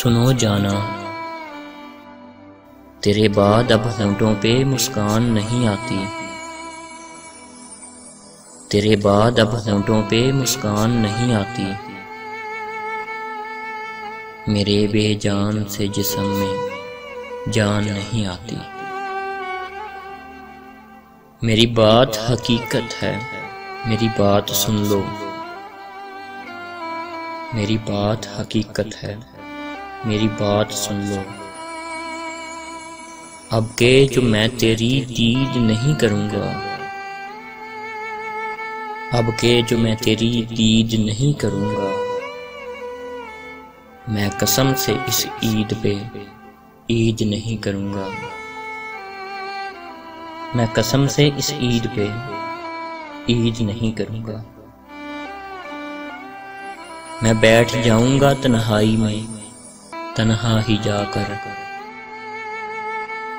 सुनो जाना, तेरे बाद अब होंठों पे मुस्कान नहीं आती। तेरे बाद अब होंठों पे मुस्कान नहीं आती। मेरे बेजान से जिस्म में जान नहीं आती। मेरी बात हकीकत है, मेरी बात सुन लो। मेरी बात हकीकत है, मेरी बात सुन लो। अब के जो मैं तेरी दीद नहीं करूँगा, अब के जो मैं तेरी दीद नहीं करूँगा। मैं कसम से इस ईद पे ईद नहीं करूँगा। मैं कसम से इस ईद पे ईद नहीं करूँगा। मैं बैठ जाऊँगा तन्हाई में तन्हा ही जाकर।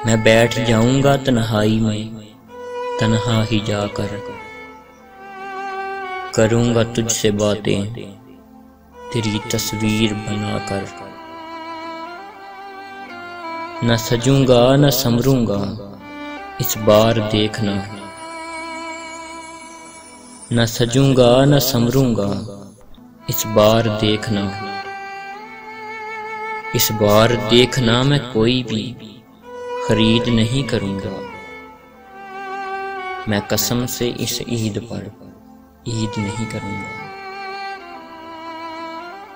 मैं बैठ जाऊँगा तन्हाई में तन्हा ही जाकर। करूँगा तुझसे बातें तेरी तस्वीर बनाकर। न सजूंगा न संवरूंगा इस बार देखना। न सजूंगा न संवरूंगा इस बार देखना। इस बार देखना मैं कोई भी खरीद नहीं करूँगा। मैं कसम से इस ईद पर ईद नहीं करूँगा।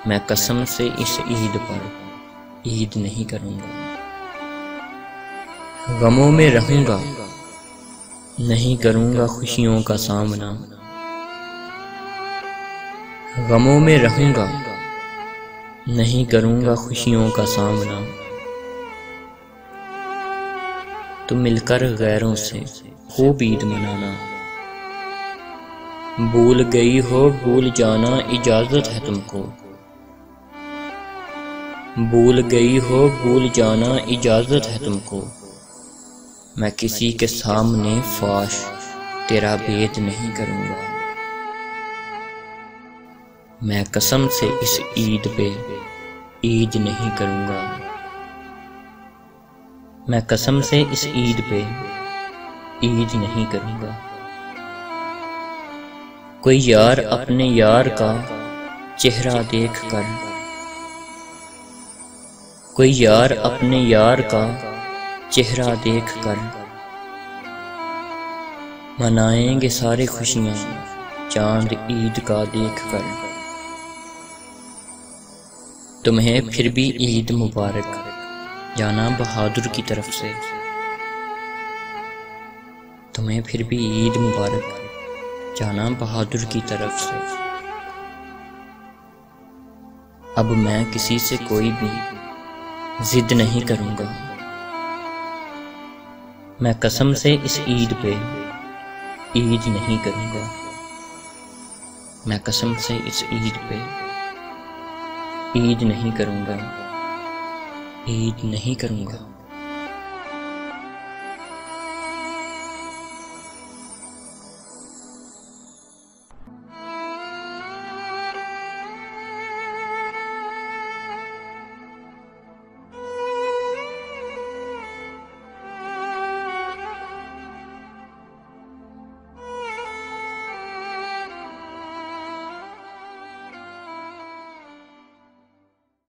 मैं कसम से इस ईद पर ईद नहीं करूँगा। गमों में रहूँगा, नहीं करूँगा खुशियों का सामना। गमों में रहूँगा, नहीं करूँगा खुशियों का सामना। तुम मिलकर गैरों से खूब ईद मनाना। भूल गई हो भूल जाना इजाजत है तुमको। भूल गई हो भूल जाना इजाजत है तुमको। मैं किसी के सामने फाश तेरा भेद नहीं करूँगा। मैं कसम से इस ईद पे ईद नहीं करूँगा। मैं कसम से इस ईद पे ईद नहीं करूँगा। कोई यार अपने यार का चेहरा देखकर, कोई यार अपने यार का चेहरा देखकर मनाएंगे सारे खुशियाँ चांद ईद का देखकर। तुम्हें फिर भी ईद मुबारक जाना बहादुर की तरफ से। तुम्हें फिर भी ईद मुबारक जाना बहादुर की तरफ से। अब मैं किसी से कोई भी जिद नहीं करूँगा। मैं कसम से इस ईद पे ईद नहीं करूँगा। मैं कसम से इस ईद पे ईद नहीं करूँगा। ईद नहीं करूँगा।